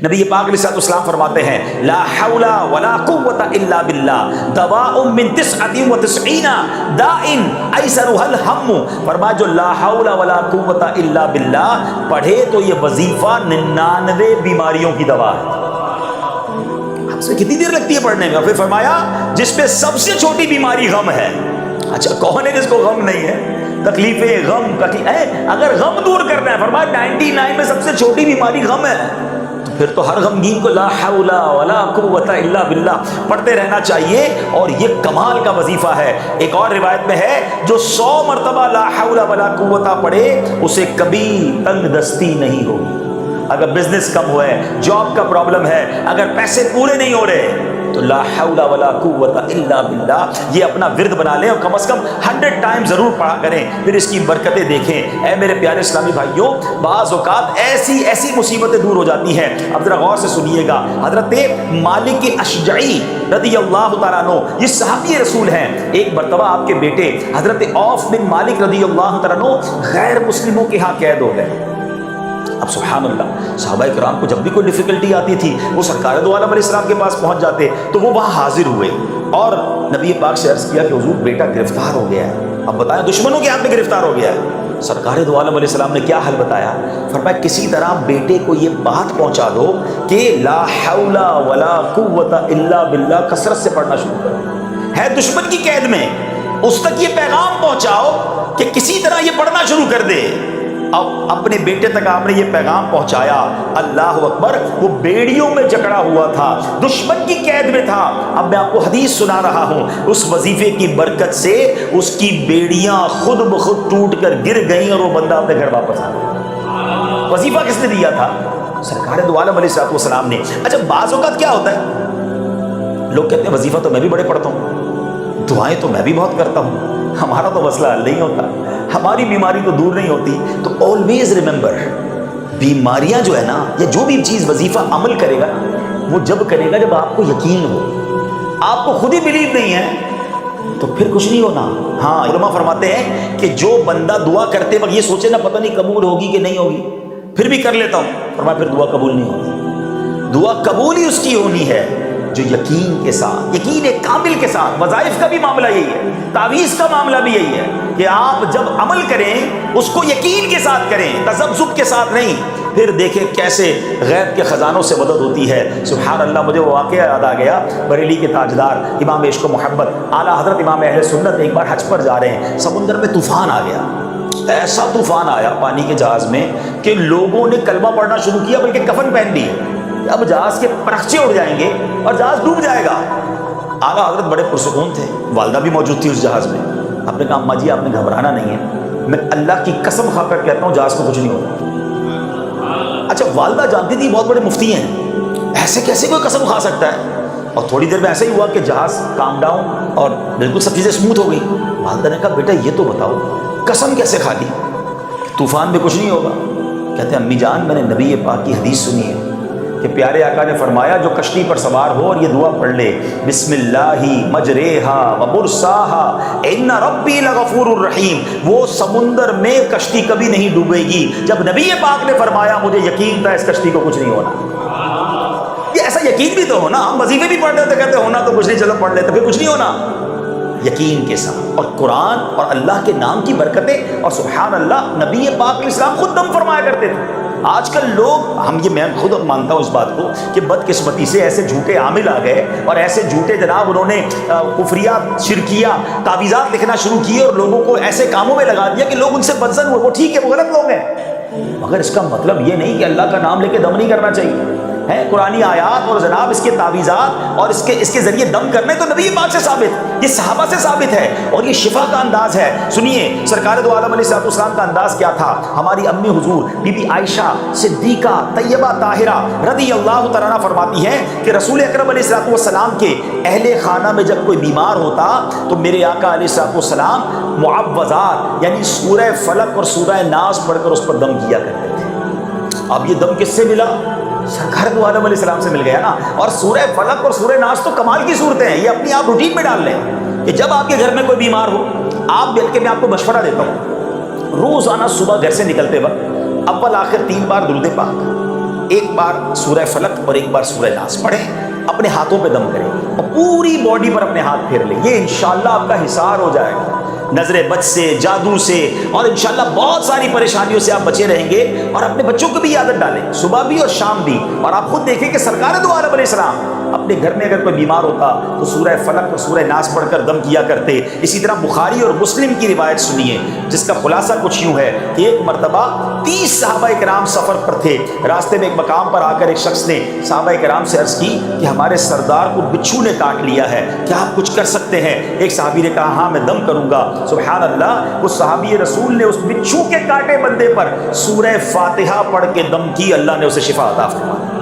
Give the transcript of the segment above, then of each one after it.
نبی پاک علیہ السلام فرماتے ہیں لا حول ولا قوت الا باللہ دواء من 99 داء ایسرها الہم. فرمایا جو لا حول ولا قوت الا باللہ پڑھے تو یہ وظیفہ 99 بیماریوں کی دوا ہے. ہم سے کتنی دیر لگتی ہے پڑھنے میں؟ اور پھر فرمایا جس پہ سب سے چھوٹی بیماری غم ہے. اچھا کون ہے جس کو غم نہیں ہے؟ تکلیفیں غم اگر غم دور کرنا ہے فرمایا 99 میں سب سے چھوٹی بیماری غم ہے. پھر تو ہر غمگین کو لا حول ولا قوت الا باللہ پڑھتے رہنا چاہیے اور یہ کمال کا وظیفہ ہے. ایک اور روایت میں ہے جو 100 مرتبہ لا حول ولا قوت پڑھے اسے کبھی تنگ دستی نہیں ہوگی. اگر بزنس کم ہوا ہے، جاب کا پرابلم ہے، اگر پیسے پورے نہیں ہو رہے تو لا حول ولا قوت الا باللہ یہ اپنا ورد بنا لیں اور کم از کم 100 ٹائم ضرور پڑھا کریں. پھر اس کی برکتیں دیکھیں. اے میرے پیارے اسلامی بھائیوں، بعض اوقات ایسی مصیبتیں دور ہو جاتی ہیں. اب ذرا غور سے سنیے گا. حضرت مالک اشجعی رضی اللہ تعالیٰ عنہ یہ صحابی رسول ہیں. ایک مرتبہ آپ کے بیٹے حضرت عوف بن مالک رضی اللہ تعالیٰ عنہ غیر مسلموں کے ہاں قید ہو گئے. اب سبحان اللہ صحابہ کرام کو جب بھی کوئی ڈیفیکلٹی آتی تھی وہ سرکار دو عالم علیہ السلام کے پاس پہنچ جاتے تو وہ وہاں حاضر ہوئے اور نبی پاک سے عرض کیا کہ حضور بیٹا گرفتار ہو گیا ہے. اب بتائیں دشمنوں کے ہاتھ میں گرفتار ہو گیا ہے. سرکار دو عالم علیہ السلام نے کیا حل بتایا؟ فرمایا کسی طرح بیٹے کو یہ بات پہنچا دو کہ لا حول ولا قوت الا باللہ کثرت سے پڑھنا شروع کرو. ہے دشمن کی قید میں، اس تک یہ پیغام پہنچاؤ کہ کسی طرح یہ پڑھنا شروع کر دے. اب اپنے بیٹے تک آپ نے یہ پیغام پہنچایا. اللہ اکبر، وہ بیڑیوں میں جکڑا ہوا تھا، دشمن کی قید میں تھا. اب میں آپ کو حدیث سنا رہا ہوں. اس وظیفے کی برکت سے اس کی بیڑیاں خود بخود ٹوٹ کر گر گئیں اور وہ بندہ اپنے گھر واپس آ گیا. وظیفہ کس نے دیا تھا؟ سرکار دو عالم علیہ السلام نے. اچھا بعض اوقات کیا ہوتا ہے، لوگ کہتے ہیں وظیفہ تو میں بھی بڑے پڑھتا ہوں، دعائیں تو میں بھی بہت کرتا ہوں، ہمارا تو مسئلہ حل نہیں ہوتا، ہماری بیماری تو دور نہیں ہوتی. تو آلویز ریممبر، بیماریاں جو ہے نا یا جو بھی چیز وظیفہ عمل کرے گا وہ جب کرے گا جب آپ کو یقین ہو. آپ کو خود ہی بلیو نہیں ہے تو پھر کچھ نہیں ہونا. ہاں علماء فرماتے ہیں کہ جو بندہ دعا کرتے وقت یہ سوچے نا پتہ نہیں قبول ہوگی کہ نہیں ہوگی پھر بھی کر لیتا ہوں، فرمایا پھر دعا قبول نہیں ہوگی. دعا قبول ہی اس کی ہونی ہے جو یقین کے ساتھ، یقین کامل کے ساتھ. وظائف کا بھی معاملہ یہی ہے، تعویذ کا معاملہ بھی یہی ہے کہ آپ جب عمل کریں اس کو یقین کے ساتھ کریں، تذبذب کے ساتھ نہیں. پھر دیکھیں کیسے غیب کے خزانوں سے مدد ہوتی ہے. سبحان اللہ، مجھے وہ واقعہ یاد آ گیا. بریلی کے تاجدار امام عشق و محبت اعلیٰ حضرت امام اہل سنت ایک بار حج پر جا رہے ہیں، سمندر میں طوفان آ گیا. ایسا طوفان آیا پانی کے جہاز میں کہ لوگوں نے کلمہ پڑھنا شروع کیا بلکہ کفن پہن لی. اب جہاز کے پرخچے اڑ جائیں گے اور جہاز ڈوب جائے گا. اعلیٰ حضرت بڑے پرسکون تھے، والدہ بھی موجود تھی اس جہاز میں. آپ نے کہا اماں جی آپ نے گھبرانا نہیں ہے، میں اللہ کی قسم کھا کر کہتا ہوں جہاز کو کچھ نہیں ہوگا. اچھا والدہ جانتی تھی بہت بڑے مفتی ہیں، ایسے کیسے کوئی قسم کھا سکتا ہے؟ اور تھوڑی دیر میں ایسا ہی ہوا کہ جہاز کام ڈاؤن اور بالکل سب چیزیں اسموتھ ہو گئی. والدہ نے کہا بیٹا یہ تو بتاؤ قسم کیسے کھا دی؟ طوفان میں کچھ نہیں ہوگا. کہتے ہیں امی جان میں نے نبی پاک کی حدیث سنی ہے کہ پیارے آقا نے فرمایا جو کشتی پر سوار ہو اور یہ دعا پڑھ لے بسم اللہ مجریہا ومرساہا ان ربی لغفور الرحیم، وہ سمندر میں کشتی کبھی نہیں ڈوبے گی. جب نبی پاک نے فرمایا مجھے یقین تھا اس کشتی کو کچھ نہیں ہونا. یہ ایسا یقین بھی تو ہونا. ہم وظیفے بھی پڑھتے تھے کہتے ہونا تو کچھ نہیں، چلو پڑھ لیتے، پھر کچھ نہیں ہونا. یقین کے ساتھ اور قرآن اور اللہ کے نام کی برکتیں. اور سبحان اللہ نبی پاک علیہ السلام خود دم فرمایا کرتے تھے. آج کل لوگ میں خود مانتا ہوں اس بات کو کہ بدقسمتی سے ایسے جھوٹے عامل آ گئے اور ایسے جھوٹے جناب انہوں نے کفریات شرکیہ تعویذات لکھنا شروع کیے اور لوگوں کو ایسے کاموں میں لگا دیا کہ لوگ ان سے بدظن ہوئے. وہ ٹھیک ہے وہ غلط لوگ ہیں مگر اس کا مطلب یہ نہیں کہ اللہ کا نام لے کے دم نہیں کرنا چاہیے. ہے قرآنی آیات اور جناب اس کے تعویذات اور اس کے ذریعے دم کرنے تو نبی پاک سے ثابت، یہ صحابہ سے ثابت ہے اور یہ شفا کا انداز ہے. سنیے سرکار دو عالم علیہ السلام کا انداز کیا تھا. ہماری امی حضور بی بی عائشہ صدیقہ طیبہ طاہرہ رضی اللہ تعالیٰ عنہ فرماتی ہیں کہ رسول اکرم علیہ السلام کے اہل خانہ میں جب کوئی بیمار ہوتا تو میرے آقا علیہ السلام معوذات یعنی سورہ فلق اور سورہ ناس پڑھ کر اس پر دم کیا کرتے تھے. اب یہ دم کس سے ملا؟ سرکار دو عالم علیہ السلام سے مل گیا نا. اور سورہ فلق اور سورہ ناس تو کمال کی صورتیں ہیں، یہ اپنی آپ روٹین میں ڈال لیں کہ جب آپ کے گھر میں کوئی بیمار ہو آپ بلکہ میں آپ کو مشورہ دیتا ہوں روزانہ صبح گھر سے نکلتے وقت اول آخر 3 بار درود پاک ایک بار سورہ فلق اور ایک بار سورہ ناس پڑھیں، اپنے ہاتھوں پہ دم کریں اور پوری باڈی پر اپنے ہاتھ پھیر لیں، یہ انشاءاللہ آپ کا حصار ہو جائے گا نظر بد سے، جادو سے، اور انشاءاللہ بہت ساری پریشانیوں سے آپ بچے رہیں گے۔ اور اپنے بچوں کو بھی یہ عادت ڈالیں، صبح بھی اور شام بھی۔ اور آپ خود دیکھیں کہ سرکار دو عالم علیہ السلام اپنے گھر میں اگر کوئی بیمار ہوتا تو سورہ فلق اور سورہ ناس پڑھ کر دم کیا کرتے۔ اسی طرح بخاری اور مسلم کی روایت سنیے جس کا خلاصہ کچھ یوں ہے کہ ایک مرتبہ 30 صحابہ کرام سفر پر تھے، راستے میں ایک مقام پر آ کر ایک شخص نے صحابہ کرام سے عرض کی کہ ہمارے سردار کو بچھو نے کاٹ لیا ہے، کیا آپ کچھ کر سکتے ہیں؟ ایک صحابی نے کہا ہاں میں دم کروں گا۔ سبحان اللہ، اس صحابی رسول نے اس بچھو کے کاٹے بندے پر سورہ فاتحہ پڑھ کے دم کی، اللہ نے اسے شفا عطا فرمائی۔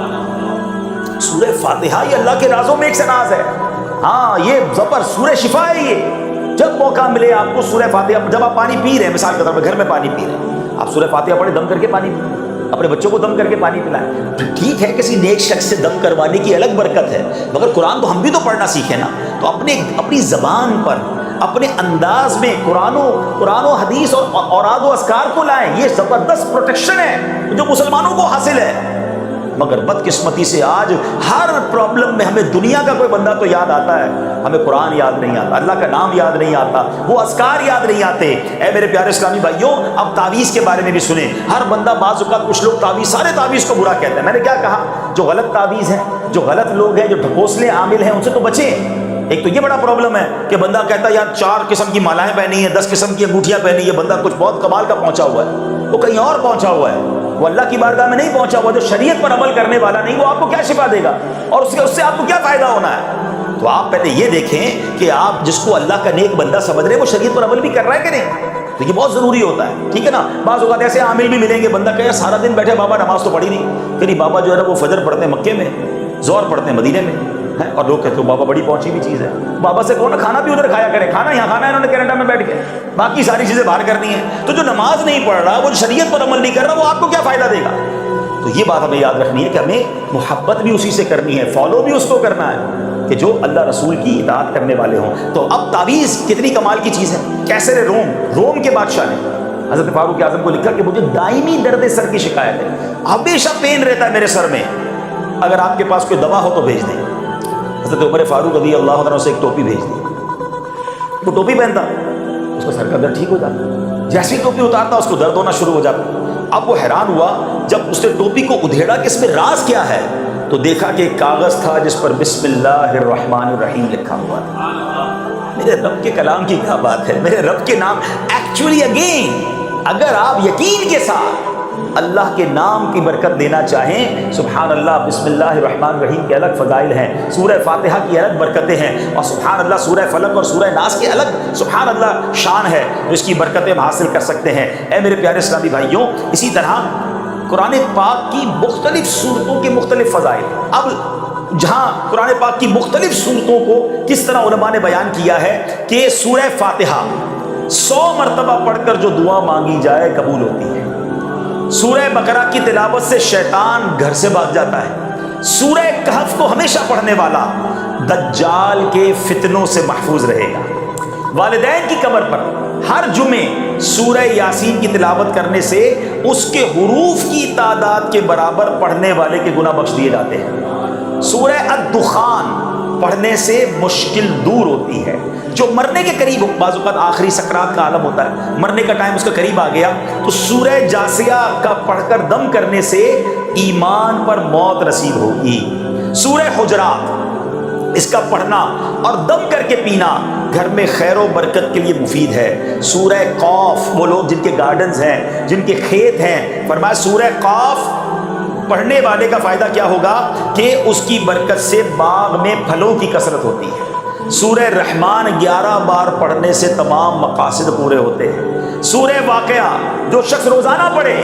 سورہ فاتحہ یہ اللہ کے رازوں میں ایک سے راز ہے، ہاں یہ زبر سورہ شفا ہے۔ یہ جب موقع ملے آپ کو سورہ فاتحہ، جب آپ پانی پی رہے ہیں، مثال کے طور پر گھر میں پانی پی رہے ہیں، آپ سورہ فاتحہ پڑھیں، دم کر کے پانی پئیں، اپنے بچوں کو دم کر کے پانی پلائیں۔ ٹھیک ہے کسی نیک شخص سے دم کروانے کی الگ برکت ہے، مگر قرآن تو ہم بھی تو پڑھنا سیکھیں نا، تو اپنی زبان پر اپنے انداز میں قرآن و حدیث اور اوراد و اذکار کو لائیں۔ یہ زبردست پروٹیکشن ہے جو مسلمانوں کو حاصل ہے۔ مگر بدقسمتی سے آج ہر پرابلم میں ہمیں دنیا کا کوئی بندہ تو یاد آتا ہے، ہمیں قرآن یاد نہیں آتا، اللہ کا نام یاد نہیں آتا، وہ اذکار یاد نہیں آتے۔ اے میرے پیارے اسلامی بھائیوں، اب تعویذ کے بارے میں بھی سنیں۔ ہر بندہ بعض اوقات کچھ لوگ تعویذ، سارے تعویذ کو برا کہتے ہیں۔ میں نے کیا کہا؟ جو غلط تعویذ ہیں، جو غلط لوگ ہیں، جو ڈھکوسلے عامل ہیں، ان سے تو بچیں۔ ایک تو یہ بڑا پرابلم ہے کہ بندہ کہتا ہے یار 4 قسم کی مالائیں پہنی ہیں، 10 قسم کی انگوٹھیاں پہنی ہیں، بندہ کچھ بہت کمال کا پہنچا ہوا ہے، وہ کہیں اور پہنچا ہوا ہے، وہ اللہ کی بارگاہ میں نہیں پہنچا ہوا۔ جو شریعت پر عمل کرنے والا نہیں، وہ آپ کو کیا شفا دے گا اور اس سے آپ کو کیا فائدہ ہونا ہے؟ تو آپ پہلے یہ دیکھیں کہ آپ جس کو اللہ کا نیک بندہ سمجھ رہے ہیں وہ شریعت پر عمل بھی کر رہا ہے کہ نہیں، تو یہ بہت ضروری ہوتا ہے، ٹھیک ہے نا۔ بعض اوقات ایسے عامل بھی ملیں گے، بندہ کہے سارا دن بیٹھے بابا نماز تو پڑھی نہیں، کہ نہیں بابا جو ہے نا وہ فجر پڑھتے ہیں مکے میں، ظہر پڑھتے ہیں مدینے میں، اور لوگ کہتے ہیں بابا بڑی پہنچی ہوئی چیز ہے، بابا سے کہو نا کھانا بھی ادھر کھایا کرے، کھانا یہاں کھانا ہے انہوں نے کینیڈا میں بیٹھ کے، باقی ساری چیزیں باہر کرنی ہے۔ تو جو نماز نہیں پڑھ رہا، وہ جو شریعت پر عمل نہیں کر رہا، وہ آپ کو کیا فائدہ دے گا؟ تو یہ بات ہمیں یاد رکھنی ہے کہ ہمیں محبت بھی اسی سے کرنی ہے، فالو بھی اس کو کرنا ہے کہ جو اللہ رسول کی اطاعت کرنے والے ہوں۔ تو اب تعویذ کتنی کمال کی چیز ہے۔ کیسر روم کے بادشاہ نے حضرت فاروق اعظم کو لکھا کہ مجھے دائمی درد سر کی شکایت ہے، ہمیشہ پین رہتا ہے میرے سر میں، اگر آپ کے پاس کوئی دوا ہو تو بھیج دیں۔ حضرت عمر فاروق رضی اللہ عنہ سے ایک ٹوپی بھیج دی، وہ ٹوپی پہنتا، اس کا سر کا درد ٹھیک ہو جاتا، جیسی ٹوپی اتارتا اس کو درد ہونا شروع ہو جاتا۔ اب وہ حیران ہوا جب اس نے ٹوپی کو ادھیڑا کہ اس میں راز کیا ہے، تو دیکھا کہ ایک کاغذ تھا جس پر بسم اللہ الرحمن الرحیم لکھا ہوا تھا۔ میرے رب کے کلام کی کیا بات ہے، میرے رب کے نام ایکچولی اگین اگر آپ یقین کے ساتھ اللہ کے نام کی برکت دینا چاہیں، سبحان اللہ، بسم اللہ الرحمن الرحیم کے الگ فضائل ہیں، سورہ فاتحہ کی الگ برکتیں ہیں، اور سبحان اللہ سورہ فلق اور سورہ ناس کی الگ سبحان اللہ شان ہے، جو اس کی برکتیں ہم حاصل کر سکتے ہیں۔ اے میرے پیارے اسلامی بھائیوں، اسی طرح قرآن پاک کی مختلف صورتوں کے مختلف فضائل۔ اب جہاں قرآن پاک کی مختلف صورتوں کو کس طرح علماء نے بیان کیا ہے کہ سورہ فاتحہ 100 مرتبہ پڑھ کر جو دعا مانگی جائے قبول ہوتی ہے، سورہ بقرہ کی تلاوت سے شیطان گھر سے بھاگ جاتا ہے، سورہ کہف کو ہمیشہ پڑھنے والا دجال کے فتنوں سے محفوظ رہے گا، والدین کی قبر پر ہر جمعے سورہ یاسین کی تلاوت کرنے سے اس کے حروف کی تعداد کے برابر پڑھنے والے کے گناہ بخش دیے جاتے ہیں، سورہ الدخان پڑھنے سے مشکل دور ہوتی ہے، جو مرنے کے قریب ہو، بعض اوقات آخری سکرات کا عالم ہوتا ہے، مرنے کا ٹائم اس کا قریب آ گیا، تو سورہ جاسیہ کا پڑھ کر دم کرنے سے ایمان پر موت نصیب ہوگی، سورہ حجرات اس کا پڑھنا اور دم کر کے پینا گھر میں خیر و برکت کے لیے مفید ہے، سورہ قاف وہ لوگ جن کے گارڈنز ہیں، جن کے کھیت ہیں، فرمایا سورہ قاف پڑھنے والے کا فائدہ کیا ہوگا کہ اس کی برکت سے باغ میں پھلوں کی کثرت ہوتی ہے، سورہ رحمان 11 بار پڑھنے سے تمام مقاصد پورے ہوتے ہیں، سورہ واقعہ جو شخص روزانہ پڑھے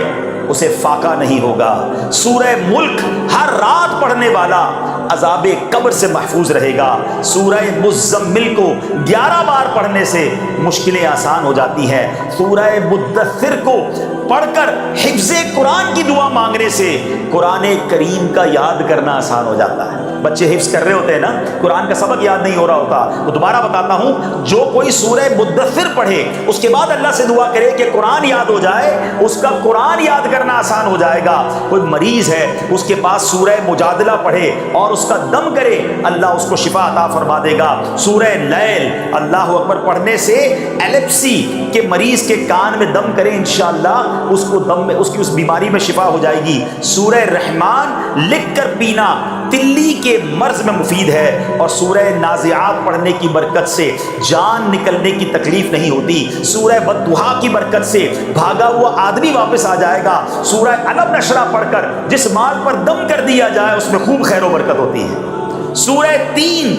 اسے فاقہ نہیں ہوگا، سورہ ملک ہر رات پڑھنے والا عذاب قبر سے محفوظ رہے گا، سورہ مزمل کو 11 بار پڑھنے سے مشکلیں آسان ہو جاتی ہیں، سورہ مدثر کو پڑھ کر حفظ قرآن کی دعا مانگنے سے قرآن کریم کا یاد کرنا آسان ہو جاتا ہے۔ بچے حفظ کر رہے ہوتے ہیں نا, قرآن کا سبق یاد نہیں ہو رہا ہوتا, تو دوبارہ بتاتا ہوں, جو کوئی سورہ مدثر پڑھے اس کے بعد اللہ سے دعا کرے کہ قرآن یاد ہو جائے, اس کا قرآن یاد کرنا آسان ہو جائے گا. کوئی مریض ہے, اس کے پاس سورہ مجادلہ پڑھے اور اس کا دم کرے, اللہ اس کو شفا عطا فرما دے گا. سورہ لیل, اللہ اکبر, پڑھنے سے ایلپسی کے مریض کے کان میں دم کرے, انشاءاللہ اس کو دم میں اس کی اس بیماری میں شفا ہو جائے گی. سورہ رحمان لکھ کر پینا تلی کے مرض میں مفید ہے, اور سورہ نازعات پڑھنے کی برکت سے جان نکلنے کی تکلیف نہیں ہوتی. سورہ بددعا کی برکت سے بھاگا ہوا آدمی واپس آ جائے گا. سورہ علم نشرہ پڑھ کر جس مال پر دم کر دیا جائے اس میں خوب خیر و برکت ہوتی ہے. سورہ تین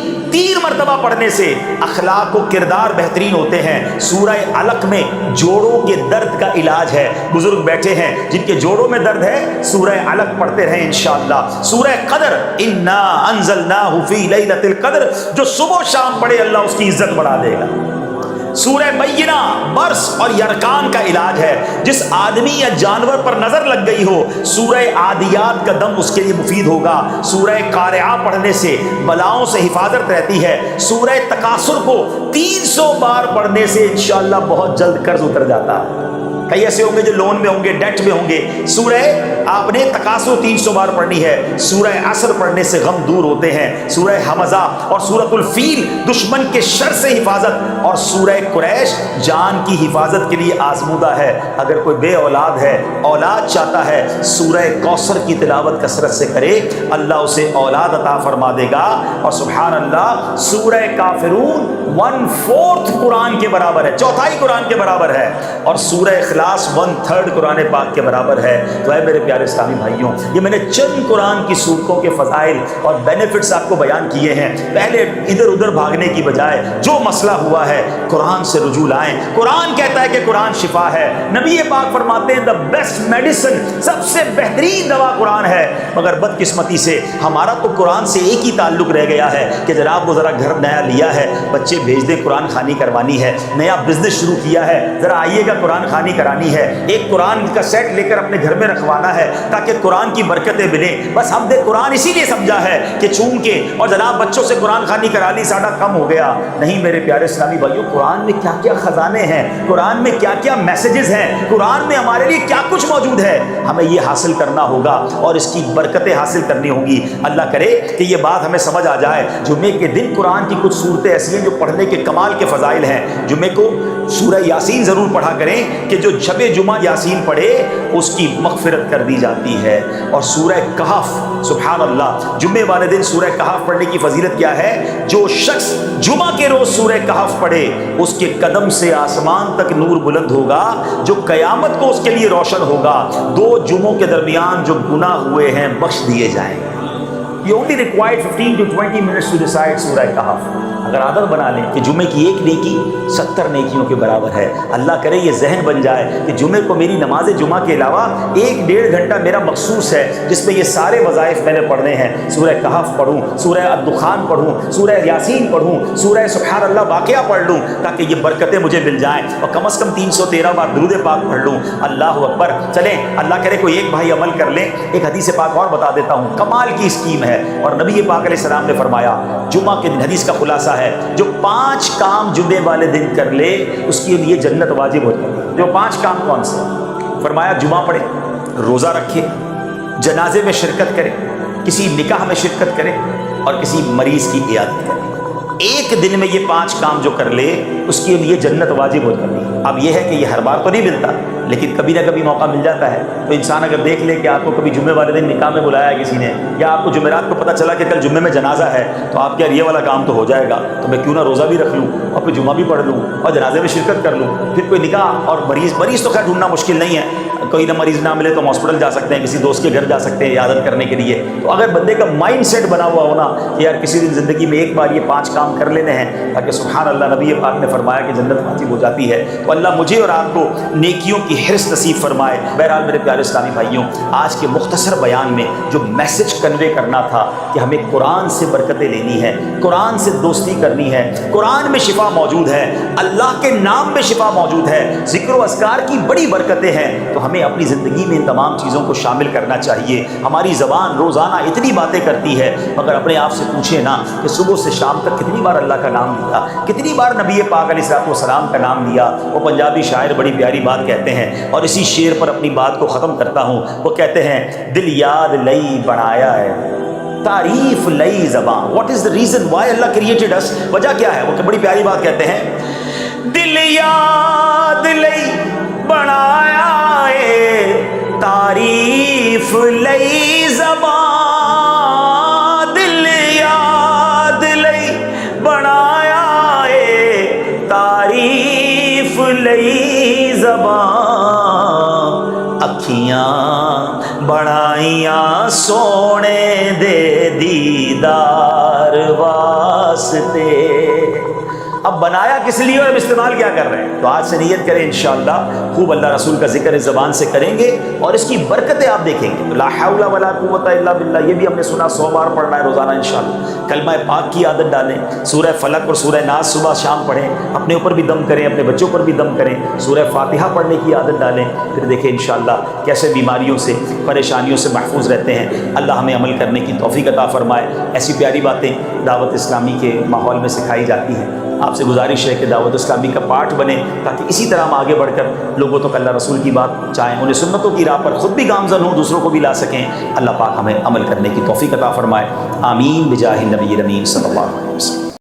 مرتبہ پڑھنے سے اخلاق و کردار بہترین ہوتے ہیں. سورہ علق میں جوڑوں کے درد کا علاج ہے. بزرگ بیٹھے ہیں جن کے جوڑوں میں درد ہے, سورہ علق پڑھتے رہیں انشاءاللہ. سورہ قدر, انا انزلناہ فی لیلۃ القدر, جو صبح و شام پڑھے اللہ اس کی عزت بڑھا دے گا. سورہ بینہ برس اور یرکان کا علاج ہے. جس آدمی یا جانور پر نظر لگ گئی ہو, سورہ عادیات کا دم اس کے لیے مفید ہوگا. سورہ قارعہ پڑھنے سے بلاؤں سے حفاظت رہتی ہے. سورہ تکاثر کو 300 بار پڑھنے سے انشاءاللہ بہت جلد قرض اتر جاتا ہے. کئی ایسے ہوں گے جو لون میں ہوں گے, ڈیٹ میں ہوں گے. سورہ آپ نے تکاثر 300 بار پڑھنی ہے. سورہ عصر پڑھنے سے غم دور ہوتے ہیں. سورہ حمزہ اور سورۃ الفیل دشمن کے شر سے حفاظت, اور سورہ قریش جان کی حفاظت کے لیے آزمودہ ہے. اگر کوئی بے اولاد ہے, اولاد چاہتا ہے, سورہ کوثر کی تلاوت کثرت سے کرے, اللہ اسے اولاد عطا فرما دے گا. اور سبحان اللہ, سورہ کافرون 1/4 قرآن کے برابر ہے, چوتھائی قرآن کے برابر ہے. اور سورہ اخلاص 1/3 قرآن پاک کے برابر ہے. تو اے میرے پیارے اسلامی بھائیوں, یہ میں نے چند قرآن کی صورتوں کے فضائل اور بینیفٹس آپ کو بیان کیے ہیں. پہلے ادھر ادھر بھاگنے کی بجائے جو مسئلہ ہوا ہے قرآن سے رجوع لائیں. قرآن کہتا ہے کہ قرآن شفا ہے. نبی پاک فرماتے ہیں دا بیسٹ میڈیسن, سب سے بہترین دوا قرآن ہے. مگر بدقسمتی سے ہمارا تو قرآن سے ایک ہی تعلق رہ گیا ہے کہ جناب وہ ذرا گھر نیا لیا ہے, بچے بھیج دیں, قرآن خوانی کروانی ہے. نیا بزنس شروع کیا ہے, ذرا آئیے گا قرآن خوانی کرانی ہے. ایک قرآن کا سیٹ لے کر اپنے گھر میں رکھوانا ہے تاکہ قرآن کی برکتیں ملیں. بس ہم نے قرآن اسی لیے سمجھا ہے کہ چون کے اور جناب بچوں سے قرآن خوانی کرا لی, ساڈا کم ہو گیا. نہیں میرے پیارے اسلامی بھائیوں, قرآن میں کیا کیا خزانے ہیں, قرآن میں کیا کیا میسیجز ہیں, قرآن میں ہمارے لیے کیا کچھ موجود ہے. ہمیں یہ حاصل کرنا ہوگا اور اس کی برکتیں حاصل کرنی ہوں گی. اللہ کرے کہ یہ بات ہمیں سمجھ آ جائے. جمعے کے دن قرآن کی کچھ صورتیں ایسی ہیں جو پڑھنے کے کمال کے فضائل ہیں. جمعے کو سورہ یاسین ضرور پڑھا کریں کہ جو شب جمعہ یاسین پڑھے اس کی مغفرت کر دی جاتی ہے. اور سورہ کہف, سبحان اللہ, جمعے والے دن سورہ کہف پڑھنے کی فضیلت کیا ہے. جو شخص جمعہ کے روز سورہ کہف پڑھے اس کے قدم سے آسمان تک نور بلند ہوگا جو قیامت کو اس کے لیے روشن ہوگا. 2 جمعوں کے درمیان جو گناہ ہوئے ہیں بخش دیے جائیں. You only required 15 to 20 minutes to recite سورہ کہف. اگر عادت بنا لیں کہ جمعے کی ایک نیکی 70 نیکیوں کے برابر ہے. اللہ کرے یہ ذہن بن جائے کہ جمعے کو میری نماز جمعہ کے علاوہ 1-1.5 گھنٹہ میرا مخصوص ہے جس میں یہ سارے وظائف میں نے پڑھنے ہیں. سورہ کہف پڑھوں, سورہ الدخان پڑھوں, سورہ یاسین پڑھوں, سورہ سبحان اللہ واقعہ پڑھ لوں تاکہ یہ برکتیں مجھے مل جائیں, اور کم از کم 313 بار درود پاک پڑھ لوں. اللہ اکبر. چلیں اللہ کرے کوئی ایک بھائی عمل کر لیں. ایک حدیث پاک اور بتا دیتا ہوں, کمال کی اسکیم ہے. اور نبی پاک علیہ السلام نے فرمایا, جمعہ کے دن حدیث کا خلاصہ ہے, جو 5 کام جمعے والے دن کر لے اس کے لیے جنت واجب ہو جائے. جو 5 کام کون سے؟ فرمایا جمعہ پڑھے, روزہ رکھے, جنازے میں شرکت کرے, کسی نکاح میں شرکت کرے, اور کسی مریض کی عیادت کرے. ایک دن میں یہ 5 کام جو کر لے اس کے لیے جنت واجب ہو جاتی ہے. اب یہ ہے کہ یہ ہر بار تو نہیں ملتا, لیکن کبھی نہ کبھی موقع مل جاتا ہے. تو انسان اگر دیکھ لے کہ آپ کو کبھی جمعے والے دن نکاح میں بلایا کسی نے, یا آپ کو جمعرات کو پتہ چلا کہ کل جمعے میں جنازہ ہے, تو آپ کیا یہ والا کام تو ہو جائے گا, تو میں کیوں نہ روزہ بھی رکھ لوں اور پھر جمعہ بھی پڑھ لوں اور جنازے میں شرکت کر لوں. پھر کوئی نکاح اور مریض تو خیر ڈھونڈنا مشکل نہیں ہے, کوئی نہ مریض نہ ملے تو ہم ہاسپٹل جا سکتے ہیں, کسی دوست کے گھر جا سکتے ہیں عیادت کرنے کے لیے. تو اگر بندے کا مائنڈ سیٹ بنا ہوا ہونا کہ یار کسی دن زندگی میں ایک بار یہ 5 کام کر لینے ہیں تاکہ سبحان اللہ نبی پاک نے فرمایا کہ جنت واجب ہو جاتی ہے, تو اللہ مجھے اور آپ کو نیکیوں کی حرص نصیب فرمائے۔ بہرحال میرے پیارے اسلامی بھائیوں، آج کے مختصر بیان میں جو میسج کنوے کرنا تھا کہ ہمیں قرآن سے برکتیں لینی ہے، قرآن سے دوستی کرنی ہے، قرآن میں شفا موجود ہے، اللہ کے نام میں شفا موجود ہے، ذکر و اذکار کی بڑی برکتیں ہیں، تو ہمیں اپنی زندگی میں ان تمام چیزوں کو شامل کرنا چاہیے۔ ہماری زبان روزانہ اتنی باتیں کرتی ہے، مگر اپنے آپ سے پوچھیں نا کہ صبح سے شام تک کتنی بار اللہ کا نام لیا، کتنی بار نبی پاک علیہ السلام کا نام لیا۔ وہ پنجابی شاعر بڑی پیاری بات کہتے ہیں، اور اسی شعر پر اپنی بات کو ختم کرتا ہوں۔ وہ کہتے ہیں دل یاد لئی بنایا ہے، تعریف لئی زبان۔ What is the reason why Allah created us? وجہ کیا ہے؟ وہ بڑی پیاری بات کہتے ہیں، دل یاد لئی بنایا ہے، تعریف لئی زبان، دل یاد لئی بنایا ہے، تعریف لئی زبان، اکھیاں بڑھائیاں سونے دے دیدار واسطے۔ اب بنایا کس لیے اور اب استعمال کیا کر رہے ہیں؟ تو آج سے نیت کریں انشاءاللہ خوب اللہ رسول کا ذکر اس زبان سے کریں گے، اور اس کی برکتیں آپ دیکھیں گے۔ لا حول ولا قوت الا باللہ، یہ بھی ہم نے سنا 100 بار پڑھنا ہے روزانہ انشاءاللہ۔ کلمہ پاک کی عادت ڈالیں، سورہ فلق اور سورہ ناس صبح شام پڑھیں، اپنے اوپر بھی دم کریں، اپنے بچوں پر بھی دم کریں، سورہ فاتحہ پڑھنے کی عادت ڈالیں، پھر دیکھیں انشاءاللہ کیسے بیماریوں سے پریشانیوں سے محفوظ رہتے ہیں۔ اللہ ہمیں عمل کرنے کی توفیق عطا فرمائے۔ ایسی پیاری باتیں دعوت اسلامی کے ماحول میں سکھائی جاتی ہیں۔ آپ سے گزارش ہے کہ دعوت اسلامی کا پارٹ بنے، تاکہ اسی طرح ہم آگے بڑھ کر لوگوں تک اللہ رسول کی بات چاہیں، انہیں سنتوں کی راہ پر خود بھی گامزن ہوں، دوسروں کو بھی لا سکیں۔ اللہ پاک ہمیں عمل کرنے کی توفیق عطا فرمائے۔ آمین بجاہ النبی الامین صلی اللہ علیہ وسلم۔